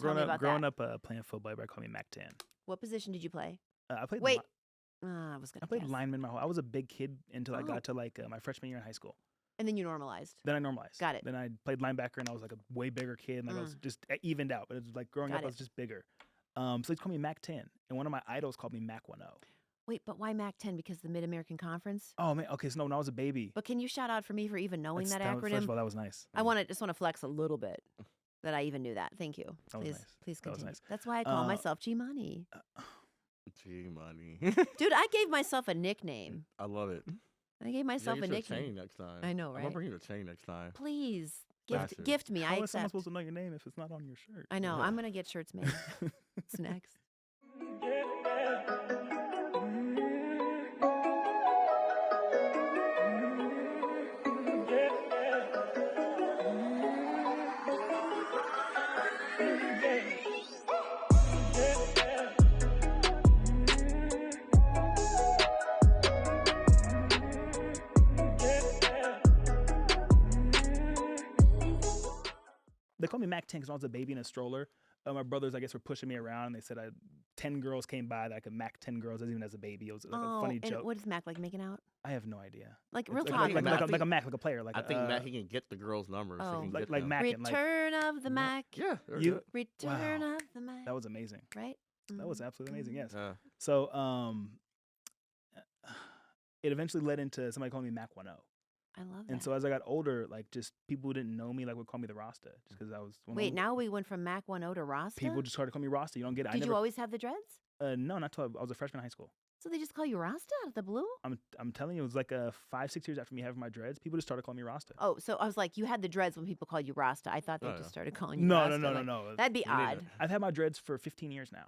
Tell me about growing that. up playing football, everybody called me Mac 10. What position did you play? I played. Wait. I was going I to played guess. lineman my whole. I was a big kid until I Oh. got to like my freshman year in high school. And then you normalized. Then I normalized. Got it. Then I played linebacker, and I was like a way bigger kid. And like I was just evened out. But it was like growing Got up, I it. was just bigger. So they called me Mac 10, and one of my idols called me Mac 10. Wait, but why Mac 10? Because the Mid-American Conference? Oh man, okay. So no, when I was a baby. But can you shout out for me for even knowing that acronym? First of all, that was nice. I just want to flex a little bit that I even knew that. Thank you. That was Please, nice. please That was continue. nice. That's why I call myself G-Money. G-Money. Dude, I gave myself a nickname. I love it. I gave myself a Get you nickname. chain next time. I know, I'm right? gonna bring you a chain next time. Please, Bastard. gift me. I How is someone accept. supposed to know your name if it's not on your shirt? I know. I'm going to get shirts made. What's next? They called me Mac 10 because I was a baby in a stroller. My brothers, I guess, were pushing me around, and they said 10 girls came by that I could Mac 10 girls, even as a baby. It was like a funny and joke. what is Mac like making out? I have no idea. Like real It's talk. like Mac. a Mac, like a player. Like I think Mac, he can get the girls' numbers. Oh. He can like get like them. Mac and like Return of the Mac. Yeah. you. Return Wow. of the Mac. That was amazing. Right? That was absolutely amazing. Yes. So, So it eventually led into somebody calling me Mac 10. I love that. And so as I got older, like just people who didn't know me like would call me the Rasta just because I was. Wait, now we went from Mac 10 to Rasta? People just started calling me Rasta. You don't get it. Did you always have the dreads? No, not till I was a freshman in high school. So they just call you Rasta out of the blue? I'm telling you, it was like 5-6 years after me having my dreads, people just started calling me Rasta. Oh, so I was like, you had the dreads when people called you Rasta. I thought they just started calling you No, Rasta. no, like, no. That'd be You need odd. it. I've had my dreads for 15 years now.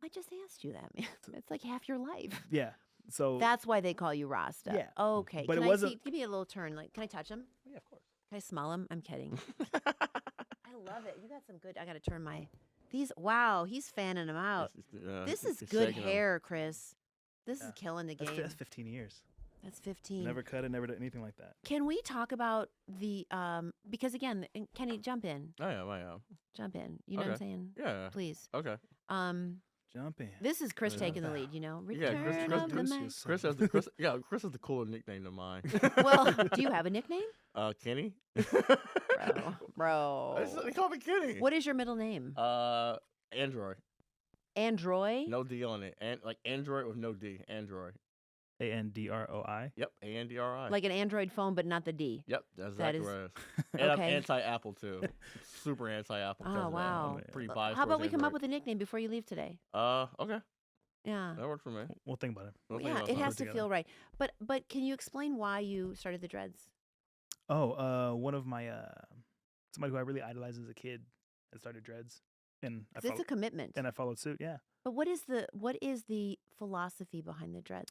I just asked you that, man. It's like half your life. Yeah. So That's why they call you Rasta. Yeah. Okay. But can it I wasn't- see? Give me a little turn. Like, can I touch him? yeah, of course. Can I smell him? I'm kidding. I love it. You got some good. I got to turn my. Wow, he's fanning them out. This is he's good shaking 'em. hair, Chris. This is Yeah. killing the game. That's 15 years. That's 15. Never cut it, never did anything like that. Can we talk about the because again, and Kenny, jump in. I am. Jump in. You know what I'm Okay. saying? Yeah. Please. Okay. Jump in. This is Chris Yeah. taking the lead, you know. Yeah, Return Chris- of the Chris Mac. is- Chris has the Chris has the cooler nickname than mine. Well, do you have a nickname? Kenny. Bro. They call me Kenny. What is your middle name? Android. Android? No D on it. And like Android with no D. Android. Androi. Yep. Andri. Like an Android phone, but not the D. Yep. That's that exactly is- what it is. And I'm Okay. anti-Apple too. Super anti-Apple. Oh, wow. Pretty biased. How about towards we come up Android. with a nickname before you leave today? Okay. Yeah. That works for me. We'll think about it. We'll think Yeah, about it something. has to together. feel right. But can you explain why you started the dreads? Oh, one of my somebody who I really idolized as a kid had started dreads, and I 'Cause it's a commitment. followed suit. Yeah. But what is the philosophy behind the dreads?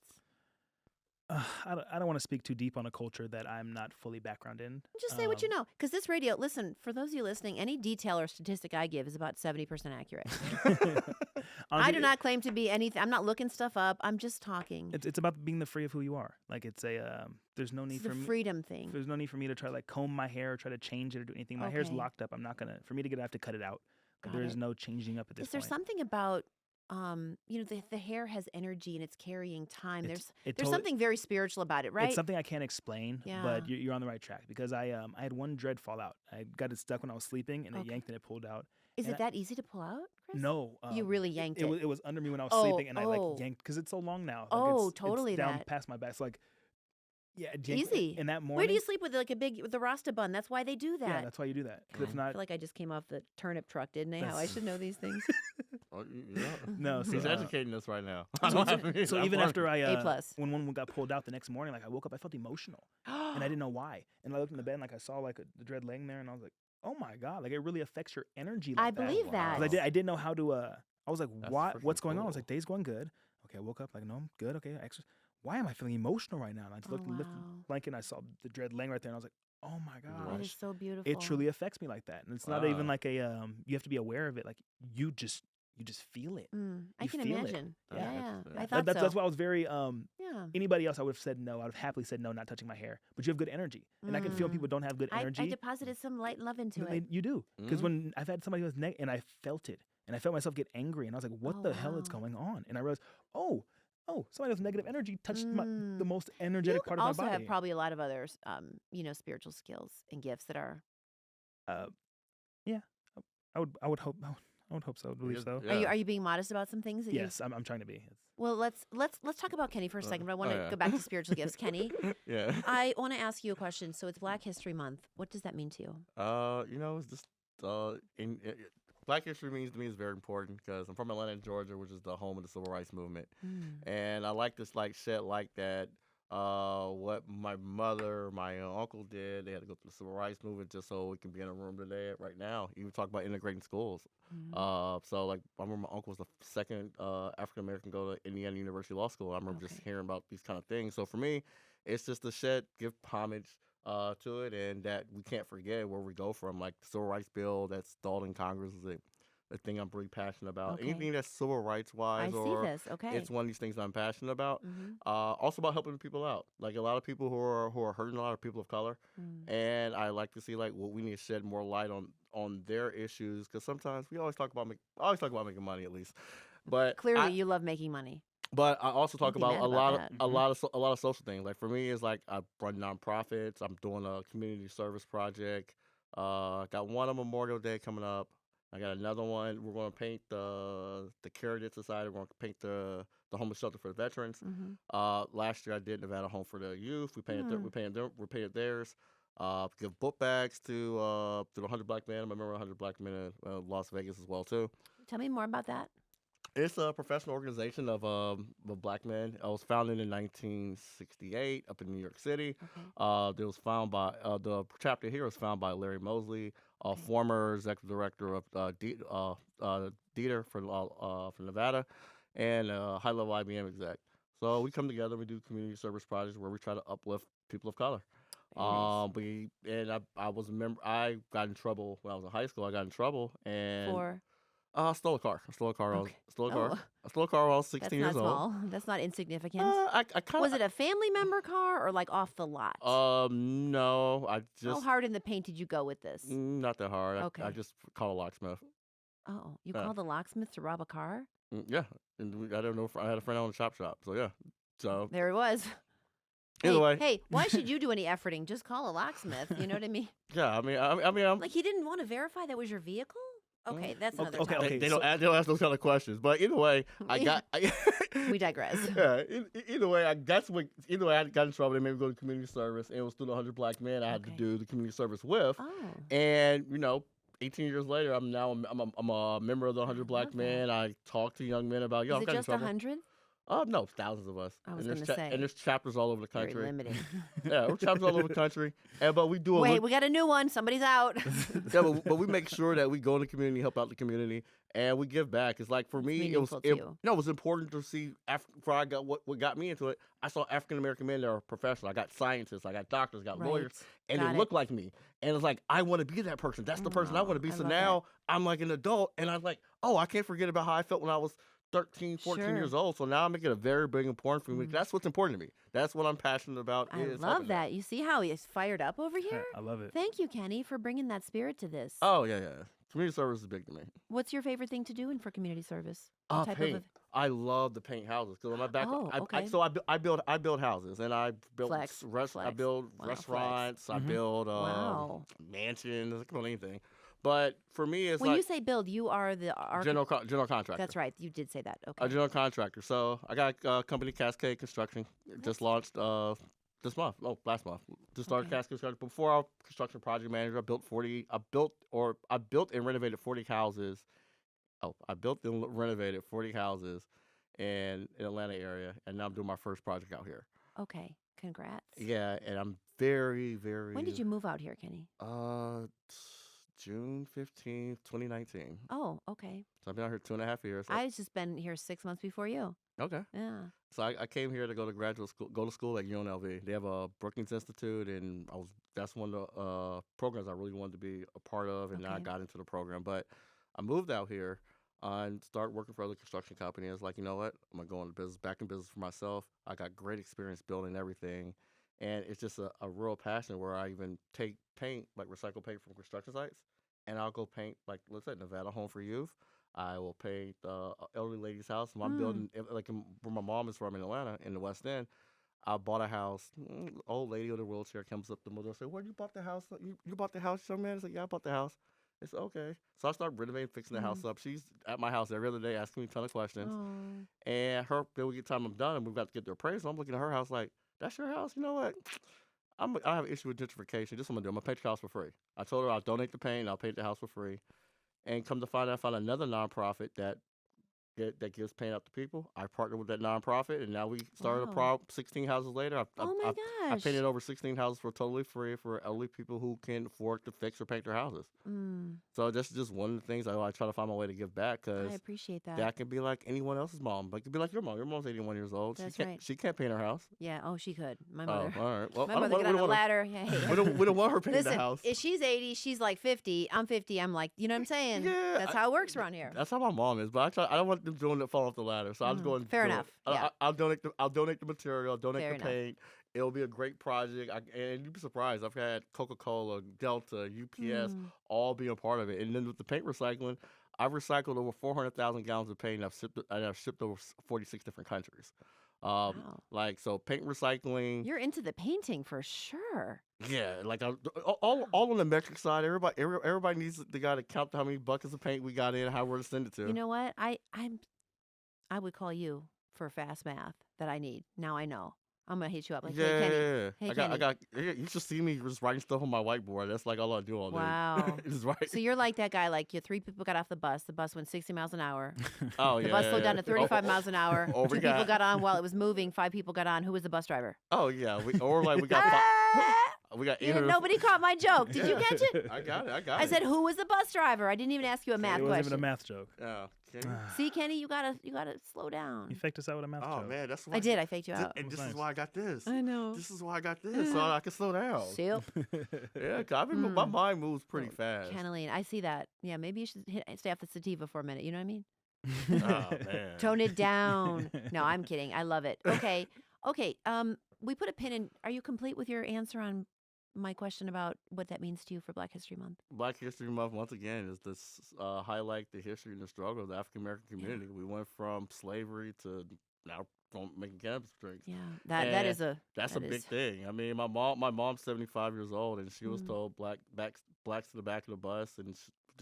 I don't want to speak too deep on a culture that I'm not fully background in. Just say what you know. Because this radio, listen, for those of you listening, any detail or statistic I give is about 70% accurate. I Honestly, do not claim to be anything. I'm not looking stuff up. I'm just talking. It's about being the free of who you are. Like it's a there's no need It's for the me. freedom thing. There's no need for me to try to like comb my hair or try to change it or do anything. My hair's Okay. locked up. I'm not gonna. For me to get it, I have to cut it out. Got There's it. no changing up at this Is there point. something about the hair has energy and it's carrying time. There's totally- something very spiritual about it, right? It's something I can't explain, Yeah. but you're on the right track because I had one dread fall out. I got it stuck when I was sleeping and it Okay. yanked and it pulled out. Is and it that easy to pull out, Chris? No, You really yanked it. It was under me when I was Oh, sleeping, and I oh. like yanked because it's so long now. Like, Oh, it's totally down that. past my back. So like, yeah, it yanked- Easy. And that morning, Where do you sleep with like with the Rasta bun? That's why they do that. Yeah, that's why you do that. 'Cause if I not, feel like I just came off the turnip truck, didn't I? How I That's- should know these things. Oh, yeah. no. So, He's educating us right now. so even after I A+. when one got pulled out the next morning, like I woke up, I felt emotional, and I didn't know why. And I looked in the bed, and like I saw like the dread laying there, and I was like, oh my god, like it really affects your energy. Like I believe Wow. that. 'Cause I didn't know how to. I was like, That's what? freaking What's going on? I was cool. like, day's going good. Okay, I woke up like, no, I'm good. Okay, why am I feeling emotional right now? And I just Oh, lifted the wow. blanket, and I saw the dread laying right there, and I was like, oh my That is gosh, so beautiful. it truly affects me like that. And it's not even Wow. like a you have to be aware of it. Like you just you just feel it. I You can feel it. imagine. Yeah, Yeah, interesting. I thought That's so. why I was very Yeah. anybody else I would have said no. I would have happily said no, not touching my hair. But you have good energy, and I can feel when people don't have good I energy. deposited some light and love into They- it. You do, because Mhm. when I've had somebody who was and I felt it, and I felt myself get angry, and I was like, "What Oh, the hell is wow. going on?" And I realized, oh, somebody with negative energy touched the most You energetic part of my also body. have probably a lot of other, spiritual skills and gifts that are. Yeah, I would hope so. I believe so. Are you being modest about some things that you? Yes, I'm trying to be. Well, let's talk about Kenny for a second. But I want to yeah. go back to spiritual gifts, Kenny. Yeah. I want to ask you a question. So it's Black History Month. What does that mean to you? It's just Black History means to me is very important because I'm from Atlanta, Georgia, which is the home of the civil rights movement, and I like to shed light that what my mother, my uncle did. They had to go through the civil rights movement just so we can be in a room today right now. Even talk about integrating schools. So like I remember my uncle was the second African American to go to Indiana University Law School. I remember just hearing about these kind of things. So for me, it's just to give homage to it, and that we can't forget where we go from. Like the Civil Rights Bill that's stalled in Congress is a thing I'm really passionate about. Okay. Anything that's civil rights wise, I see or this. Okay. it's one of these things I'm passionate about. Mhm. Also about helping people out. Like a lot of people who are hurting, a lot of people of color, and I like to see like what we need to shed more light on their issues because sometimes we always talk about making money at least, but Clearly, you love making money. But I also talk Can't be about mad a about lot that. of a lot of social things. Like for me, it's like I run nonprofits. I'm doing a community service project. Got one on Memorial Day coming up. I got another one. We're going to paint the Carrot Society. We're going to paint the homeless shelter for the veterans. Last year I did Nevada Home for the Youth. We painted theirs. Give book bags to the 100 Black Men. I remember 100 Black Men in Las Vegas as well too. Tell me more about that. It's a professional organization of black men. It was founded in 1968 up in New York City. It was found by the chapter here was founded by Larry Mosley, former executive director of Dieter for Nevada, and high-level IBM exec. So we come together. We do community service projects where we try to uplift people of color. I was a member. I got in trouble when I was in high school. I got in trouble and. For. I stole a car. I stole a car. Okay. I stole a car when I was 16 That's years not old. small. That's not insignificant. I kind Was it a family member car or like off the lot? No, I just How hard in the paint did you go with this? not that hard. Okay. I just called a locksmith. Oh, you Yeah. called a locksmith to rob a car? Yeah, and I don't know if I had a friend on the shop. So yeah. So There it was. either way, Hey, why should you do any efforting? Just call a locksmith. You know what I mean? yeah. I mean, I'm Like he didn't want to verify that was your vehicle? Okay, that's another okay, topic. okay. they don't ask those kind of questions. But either way, We digress. Yeah. Either way, I got in trouble. They made me go to community service, and it was through the 100 Black Men I had to do the community service with. Oh. And 18 years later, I'm a member of the 100 Black love that. Men. I talk to young men about Is I've it got in just trouble. 100? No, thousands of us. I was and gonna say. and there's chapters all over the Very country. limiting. Yeah, we're chapters all over the country. But we do Wait, we got a new one. Somebody's out. yeah, but we make sure that we go in the community, help out the community, and we give back. It's like for me, it was meaningful to you. it was important to see. Before I got what got me into it, I saw African American men that are professional. I got scientists, I got doctors, I got lawyers, and Got they it. look like me. And it's like I want to be that person. That's the person I want to be. I So love now I'm like an adult, and I'm like, oh, I can't forget about how I felt when I was 13, 14 Sure. years old. So now I make it a very big important for me. That's what's important to me. That's what I'm passionate about. I is love helping them. that. You see how he's fired up over here? I love it. Thank you, Kenny, for bringing that spirit to this. Oh yeah. Community service is big to me. What's your favorite thing to do for community service? What type Paint. of I love to paint houses because on my back, Oh, okay. I build houses and I build Flex, I flex. build Wow, restaurants. I build Wow. mansions. I can build anything. But for me, it's When like you say build, you are the general contractor. That's right. You did say that. A Okay. general contractor. So I got a company, Cascade Construction, just launched this month. Oh, last month. Just started Okay. Cascade Construction. Before I was construction project manager, I built and renovated 40 houses. Oh, I built and renovated 40 houses in Atlanta area, and now I'm doing my first project out here. Okay. Congrats. Yeah, and I'm very, very. When did you move out here, Kenny? June 15th, 2019. Oh, okay. So I've been out here 2.5 years. I've just been here 6 months before you. Okay. Yeah. So I came here to go to graduate school, go to school at UNLV. They have a Brookings Institute, and that's one of the programs I really wanted to be a part of, and now I Okay. got into the program. But I moved out here and start working for other construction companies. Like, you know what? I'm gonna go into business, back in business for myself. I got great experience building everything, and it's just a real passion where I even take paint, like recycle paint from construction sites, and I'll go paint like let's say Nevada Home for Youth. I will paint elderly lady's house. If I'm building where my mom is from in Atlanta in the West End. I bought a house. Old lady with a wheelchair comes up the middle and say, "Where you bought the house? You bought the house, young man?" I said, "Yeah, I bought the house." It's okay. So I start renovating, fixing the house up. She's at my house every other day asking me a ton of questions. Oh. And then we get time I'm done and we've got to get the appraisal. I'm looking at her house like, "That's your house? You know what? I have an issue with gentrification. This is what I'm going to do. I'm going to paint your house for free." I told her I'll donate the paint and I'll paint the house for free. And come to find out, I found another nonprofit that gives paint out to people. I partnered with that nonprofit, and now we started Wow. 16 houses later. Oh my I gosh. painted over 16 houses for totally free for elderly people who can afford to fix or paint their houses. So that's just one of the things I try to find my way to give back I because appreciate that. that can be like anyone else's mom. Like, it could be like your mom. Your mom's 81 years old. That's She can't, right. she can't paint her house. Yeah. Oh, she could. My Oh, mother. all right. Well, My I don't mother want, got on the we ladder. Hey. don't want her painting Listen, the house. if she's 80, she's like 50. I'm 50. I'm like, you know what I'm saying? Yeah, That's how it works around here. That's how my mom is, but I don't want them doing it fall off the ladder. So I'll just go and Fair do it. enough, yeah. I'll donate the material. I'll donate Fair the enough. paint. It'll be a great project, and you'd be surprised. I've had Coca-Cola, Delta, UPS, all be a part of it. And then with the paint recycling, I've recycled over 400,000 gallons of paint. And I've shipped over 46 different countries. Wow. Like so, paint recycling. You're into the painting for sure. Yeah, like all on the metric side. Everybody needs the guy to count how many buckets of paint we got in, how we're to send it to. You know what? I would call you for fast math that I need. Now I know. I'm gonna hit you up like, hey Kenny. Hey Kenny. You should see me just writing stuff on my whiteboard. That's like all I do all day. Wow. Just right. So you're like that guy. Like, your 3 people got off the bus. The bus went 60 miles an hour. Oh yeah. The bus slowed down to yeah. 35 miles an hour. Or 2 we people got on while it was moving. 5 people got on. Who was the bus driver? Oh yeah. We got we got 800. Nobody caught my joke. Did you Yeah. catch it? I got it. I said, who was the bus driver? I didn't even ask you a math It wasn't question. even a math joke. Yeah. Kenny? See, Kenny, you gotta slow down. You faked us out with a math Oh joke. man, that's why I did. I faked you out. And this Nice. is why I got this. I know. This is why I got this, so I can slow down. See? Yeah, 'cause my mind moves pretty fast. CannLean, I see that. Yeah, maybe you should stay off the sativa for a minute. You know what I mean? Oh man. Tone it down. No, I'm kidding. I love it. Okay. We put a pin in. Are you complete with your answer on my question about what that means to you for Black History Month? Black History Month, once again, is to highlight the history and the struggle of the African American community. We went from slavery to now from making cannabis drinks. Yeah, that is a That's a big thing. I mean, my mom's 75 years old, and she was told blacks to the back of the bus, and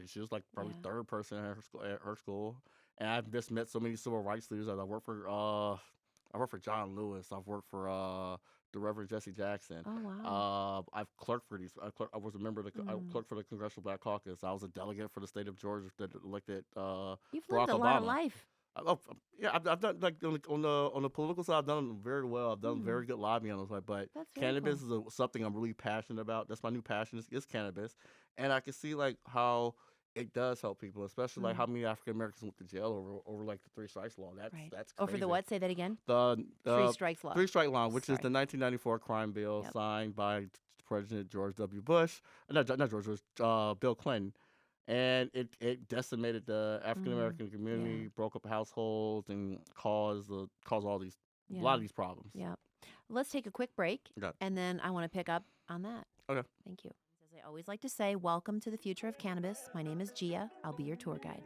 she was like probably third person at her school. And I've just met so many civil rights leaders. I work for John Lewis. I've worked for the Reverend Jesse Jackson. Oh wow. I've clerked for these. I was a member of the. I clerked for the Congressional Black Caucus. I was a delegate for the state of Georgia that elected You've Barack lived a Obama. lot of life. Yeah, I've done like on the political side. I've done very well. I've done very good lobbying on those. But That's very cannabis is something I'm really passionate about. That's my new passion is cannabis, and I can see like how it does help people, especially like how many African Americans went to jail over like the 3 strikes law. That's Right. that's Oh, for crazy. the what? Say that again. The 3 strikes law. 3 strike law, which is Sorry. the 1994 crime bill Yep. signed by President George W. Bush, not George Bush, Bill Clinton, and it decimated the African American community, broke up households, and caused all these a lot of these problems. Yeah. Let's take a quick break, Okay. and then I want to pick up on that. Okay. Thank you. As I always like to say, welcome to the future of cannabis. My name is Gia. I'll be your tour guide.